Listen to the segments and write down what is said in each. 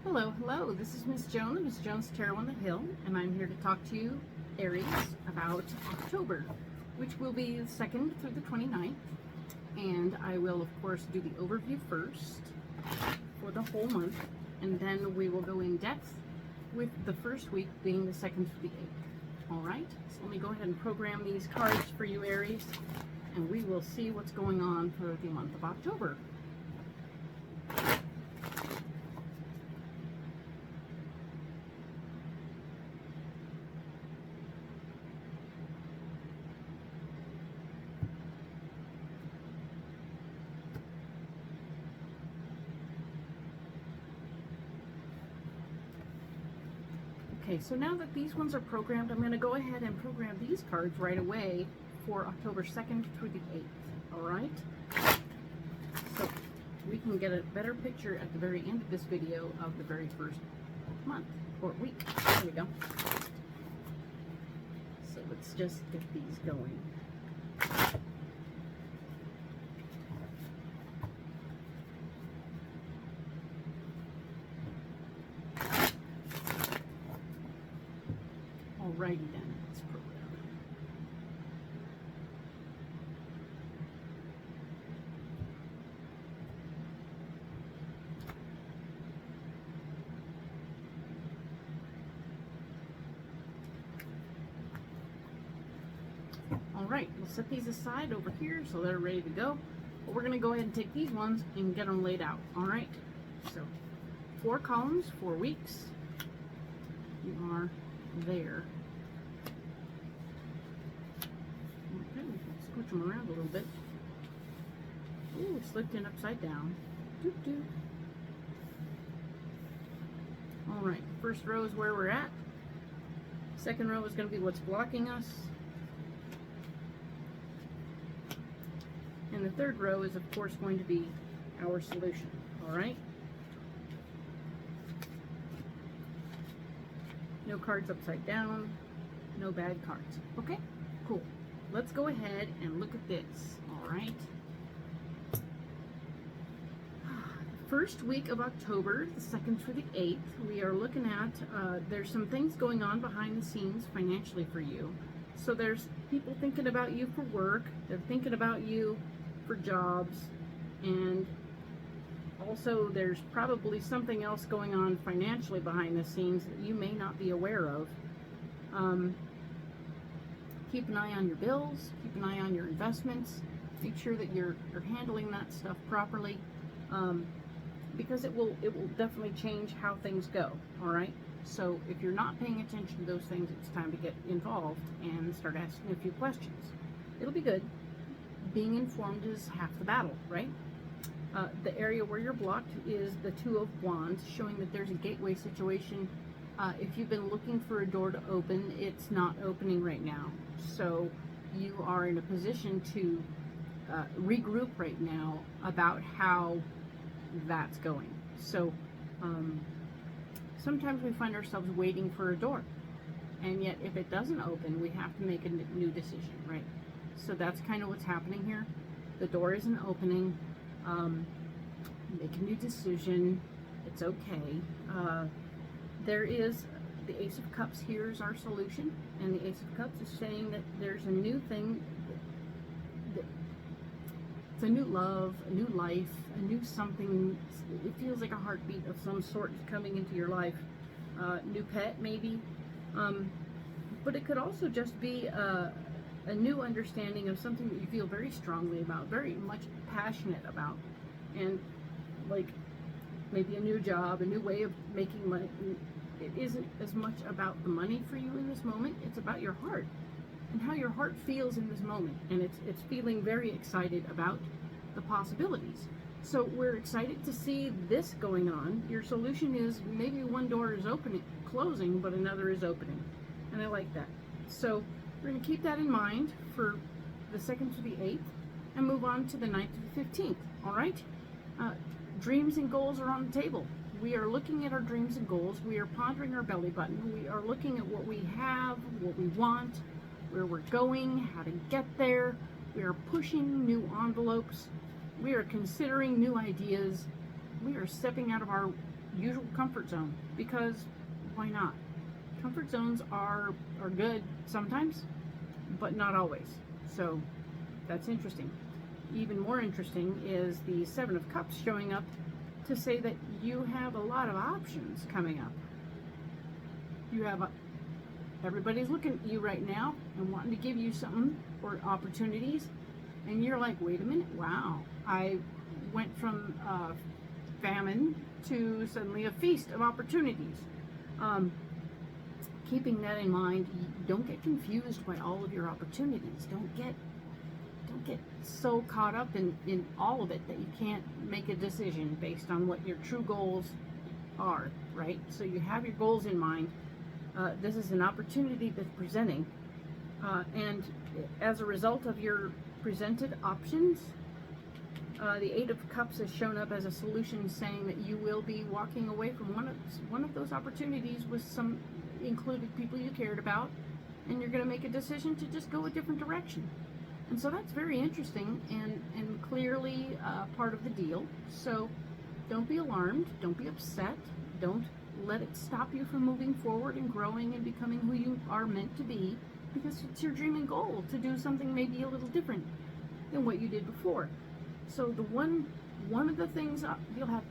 Hello, hello. This is Miss Joan of Miss Joan's Tarot on the Hill, and I'm here to talk to you, Aries, about October, which will be the 2nd through the 29th. And I will, of course, do the overview first for the whole month, and then we will go in depth with the first week being the 2nd through the 8th. All right? So let me go ahead and program these cards for you, Aries, and we will see what's going on for the month of October. Okay, so now that these ones are programmed, I'm going to go ahead and program these cards right away for October 2nd through the 8th, all right? So we can get a better picture at the very end of this video of the very first month or week. There we go. So let's just get these going. Alrighty then, let's program. Alright, we'll set these aside over here so they're ready to go. But we're going to go ahead and take these ones and get them laid out. Alright, so 4 columns, 4 weeks. You are there. Okay, we can switch them around a little bit. Ooh, slipped in upside down. Doop-doop. Alright, first row is where we're at. Second row is going to be what's blocking us. And the third row is, of course, going to be our solution. Alright? No cards upside down. No bad cards. Okay? Cool. Let's go ahead and look at this. Alright? First week of October, the 2nd through the 8th, we are looking at, there's some things going on behind the scenes financially for you. So there's people thinking about you for work. They're thinking about you for jobs, and also there's probably something else going on financially behind the scenes that you may not be aware of. Keep an eye on your bills, keep an eye on your investments, make sure that you're handling that stuff properly, because it will definitely change how things go. All right, so if you're not paying attention to those things, it's time to get involved and start asking a few questions. It'll be good. Being informed is half the battle, right? The area where you're blocked is the 2 of Wands, showing that there's a gateway situation. If you've been looking for a door to open, it's not opening right now. So you are in a position to regroup right now about how that's going. So sometimes we find ourselves waiting for a door, and yet if it doesn't open, we have to make a new decision, right? So that's kind of what's happening here. The door isn't opening. Make a new decision. It's okay. There is the Ace of Cups here is our solution, and the Ace of Cups is saying that there's a new thing. It's a new love, a new life, a new something. It feels like a heartbeat of some sort is coming into your life. New pet, maybe. But it could also just be a new understanding of something that you feel very strongly about, very much passionate about, and like maybe a new job, a new way of making money. It isn't as much about the money for you in this moment. It's about your heart and how your heart feels in this moment, and it's feeling very excited about the possibilities. So we're excited to see this going on. Your solution is maybe one door is closing, but another is opening, and I like that. So we're going to keep that in mind for the 2nd to the 8th and move on to the 9th to the 15th. All right? Dreams and goals are on the table. We are looking at our dreams and goals. We are pondering our belly button. We are looking at what we have, what we want, where we're going, how to get there. We are pushing new envelopes. We are considering new ideas. We are stepping out of our usual comfort zone, because why not? Comfort zones are good sometimes, but not always. So that's interesting. Even more interesting is the Seven of Cups showing up to say that you have a lot of options coming up. You have everybody's looking at you right now and wanting to give you something or opportunities, and you're like, wait a minute, wow, I went from famine to suddenly a feast of opportunities. Keeping that in mind, don't get confused by all of your opportunities. Don't get so caught up in all of it that you can't make a decision based on what your true goals are, right? So you have your goals in mind. This is an opportunity that's presenting, and as a result of your presented options, the Eight of Cups has shown up as a solution, saying that you will be walking away from one of those opportunities with some included people you cared about, and you're going to make a decision to just go a different direction. And so that's very interesting and clearly part of the deal. So don't be alarmed, don't be upset, don't let it stop you from moving forward and growing and becoming who you are meant to be, because it's your dream and goal to do something maybe a little different than what you did before. So the one of the things, you'll have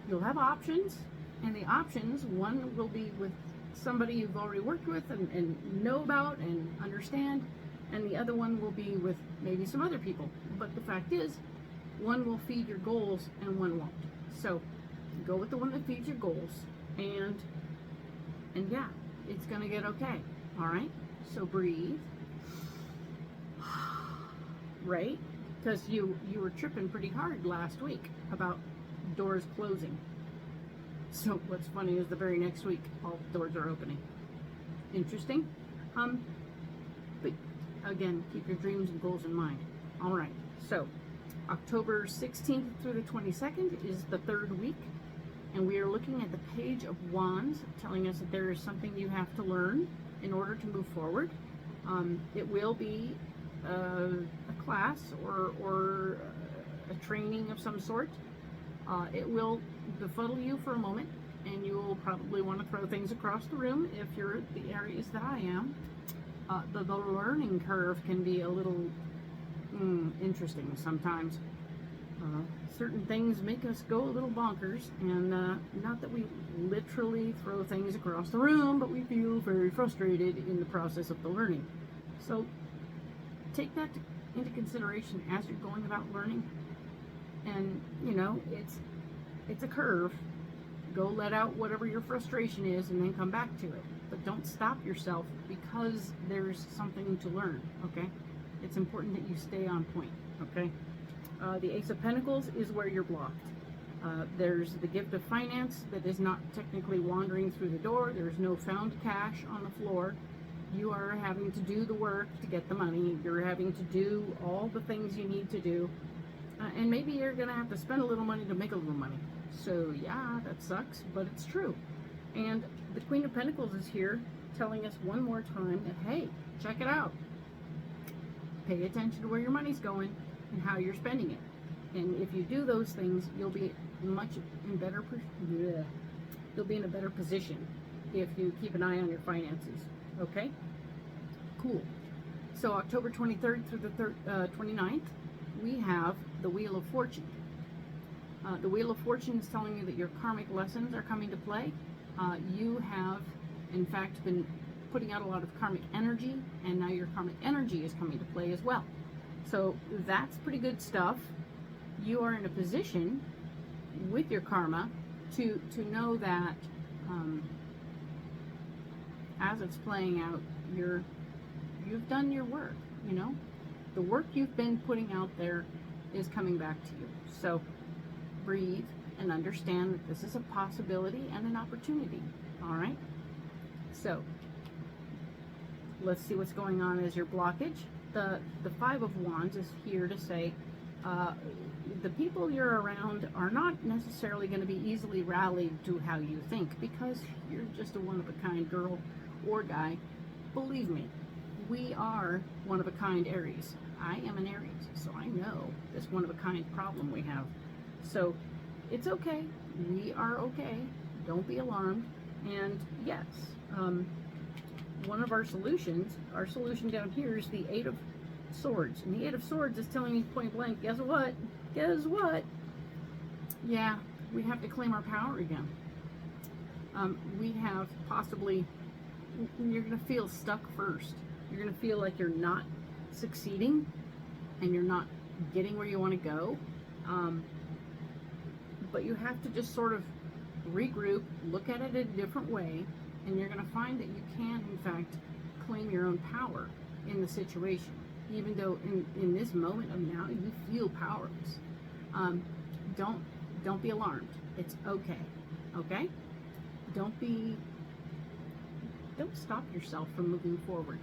you'll have options, and the options, one will be with somebody you've already worked with and know about and understand, and the other one will be with maybe some other people. But the fact is, one will feed your goals and one won't. So go with the one that feeds your goals, and yeah, it's gonna get okay. All right, so breathe. Right, because you were tripping pretty hard last week about doors closing. So what's funny is the very next week, all the doors are opening. Interesting. But again, keep your dreams and goals in mind. All right, so October 16th through the 22nd is the third week, and we are looking at the Page of Wands, telling us that there is something you have to learn in order to move forward. It will be a class or a training of some sort. It will befuddle you for a moment, and you will probably want to throw things across the room if you're the Aries that I am. The learning curve can be a little interesting sometimes. Certain things make us go a little bonkers, and not that we literally throw things across the room, but we feel very frustrated in the process of the learning. So take that into consideration as you're going about learning. And you know, it's a curve. Go let out whatever your frustration is and then come back to it. But don't stop yourself because there's something to learn, okay? It's important that you stay on point, okay? The Ace of Pentacles is where you're blocked. There's the gift of finance that is not technically wandering through the door. There's no found cash on the floor. You are having to do the work to get the money. You're having to do all the things you need to do. And maybe you're going to have to spend a little money to make a little money. So yeah, that sucks, but it's true. And the Queen of Pentacles is here telling us one more time that, hey, check it out. Pay attention to where your money's going and how you're spending it. And if you do those things, you'll be in a better position if you keep an eye on your finances. Okay? Cool. So October 23rd through the 29th, we have the Wheel of Fortune. The Wheel of Fortune is telling you that your karmic lessons are coming to play. You have, in fact, been putting out a lot of karmic energy, and now your karmic energy is coming to play as well. So that's pretty good stuff. You are in a position with your karma to know that as it's playing out, you've done your work. You know, the work you've been putting out there is coming back to you. So breathe and understand that this is a possibility and an opportunity. All right, so let's see what's going on as your blockage. The Five of Wands is here to say the people you're around are not necessarily going to be easily rallied to how you think, because you're just a one-of-a-kind girl or guy. Believe me, we are one-of-a-kind Aries. I am an Aries, so I know this one-of-a-kind problem we have. So it's okay. We are okay. Don't be alarmed. And yes, one of our solution down here is the Eight of Swords. And the Eight of Swords is telling me point blank, guess what? Guess what? Yeah, we have to claim our power again. We have possibly, you're going to feel stuck first. You're going to feel like you're not succeeding and you're not getting where you want to go. But you have to just sort of regroup, look at it a different way, and you're going to find that you can, in fact, claim your own power in the situation. Even though in this moment of now, you feel powerless. Don't be alarmed. It's okay. Okay? Don't stop yourself from moving forward.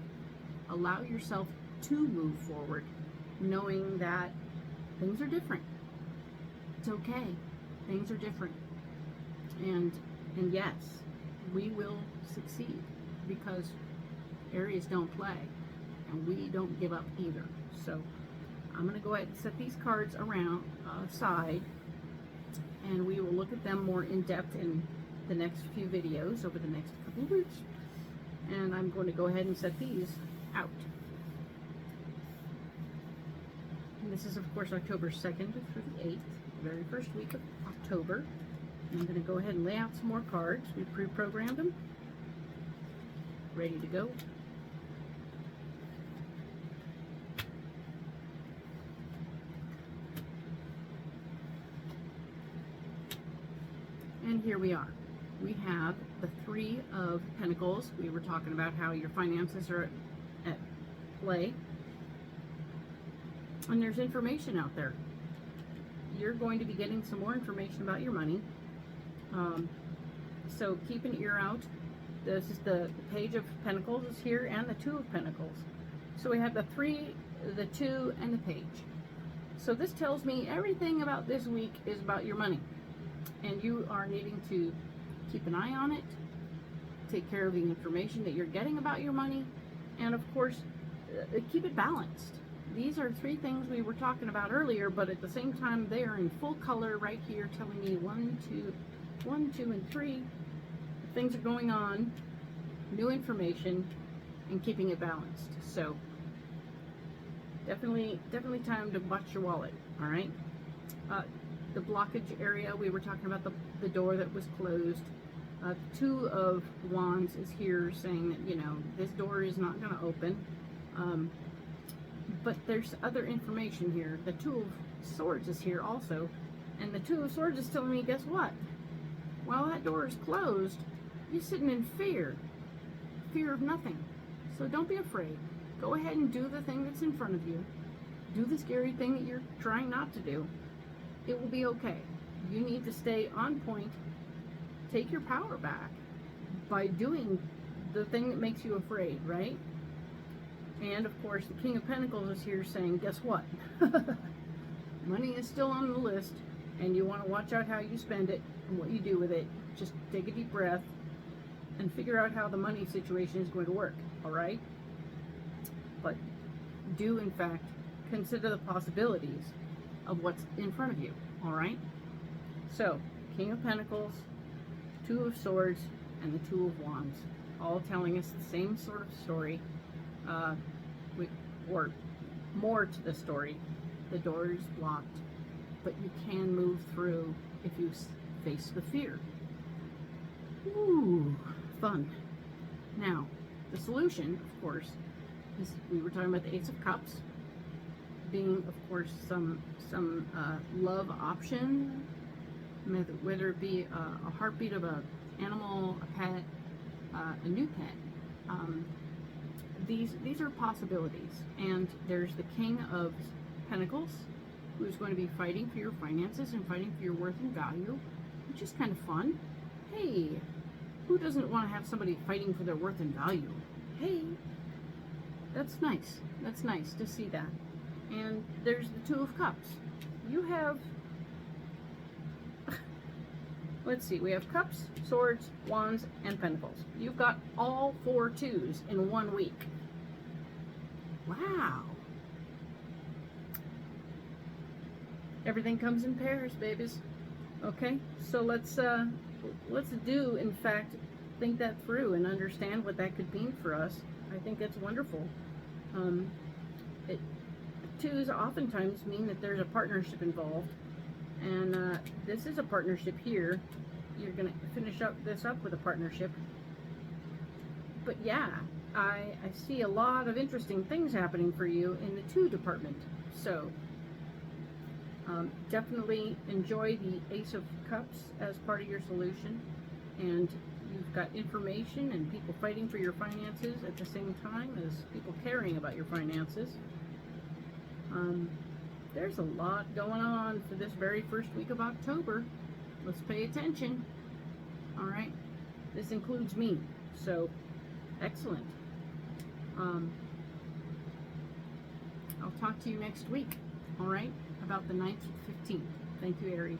Allow yourself to move forward, knowing that things are different. It's okay. Things are different. And yes, we will succeed because Aries don't play and we don't give up either. So I'm going to go ahead and set these cards around aside, and we will look at them more in depth in the next few videos over the next couple of weeks. And I'm going to go ahead and set these out. And this is, of course, October 2nd through the 8th, the very first week of October. And I'm going to go ahead and lay out some more cards. We pre-programmed them. Ready to go. And here we are. We have the Three of Pentacles. We were talking about how your finances are at play. And there's information out there. You're going to be getting some more information about your money. So keep an ear out. This is the Page of Pentacles is here, and the Two of Pentacles. So we have the Three, the Two, and the Page. So this tells me everything about this week is about your money. And you are needing to keep an eye on it, take care of the information that you're getting about your money, and of course, keep it balanced. These are three things we were talking about earlier, but at the same time, they are in full color right here, telling me 1, 2, and 3. Things are going on, new information, and keeping it balanced. So definitely time to watch your wallet. All right. The blockage area, we were talking about the door that was closed. Two of Wands is here saying that, you know, this door is not going to open. But there's other information here. The Two of Swords is here also. And the Two of Swords is telling me, guess what? While that door is closed, you're sitting in fear. Fear of nothing. So don't be afraid. Go ahead and do the thing that's in front of you. Do the scary thing that you're trying not to do. It will be okay. You need to stay on point. Take your power back by doing the thing that makes you afraid, right? And of course, the King of Pentacles is here saying, guess what? Money is still on the list, and you want to watch out how you spend it and what you do with it. Just take a deep breath and figure out how the money situation is going to work, all right? But do, in fact, consider the possibilities of what's in front of you, all right? So, King of Pentacles, Two of Swords, and the Two of Wands, all telling us the same sort of story, or more to the story. The door is blocked, but you can move through if you face the fear. Ooh, fun. Now, the solution, of course, is we were talking about the Ace of Cups being, of course, some love option, whether it be a heartbeat of an animal, a pet, a new pet. These are possibilities. And there's the King of Pentacles, who's going to be fighting for your finances and fighting for your worth and value, which is kind of fun. Hey, who doesn't want to have somebody fighting for their worth and value? Hey, that's nice. That's nice to see that. And there's the Two of Cups. You have, let's see, we have Cups, Swords, Wands, and Pentacles. You've got all 4 twos in 1 week. Wow. Everything comes in pairs, babies. Okay, so let's do, in fact, think that through and understand what that could mean for us. I think that's wonderful. Um, it twos oftentimes mean that there's a partnership involved, and this is a partnership here. You're gonna finish this up with a partnership. But yeah, I see a lot of interesting things happening for you in the 2 department. So definitely enjoy the Ace of Cups as part of your solution, and you've got information and people fighting for your finances at the same time as people caring about your finances. There's a lot going on for this very first week of October. Let's pay attention. All right, this includes me, so excellent. I'll talk to you next week, all right, about the 9th to 15th. Thank you, Aries.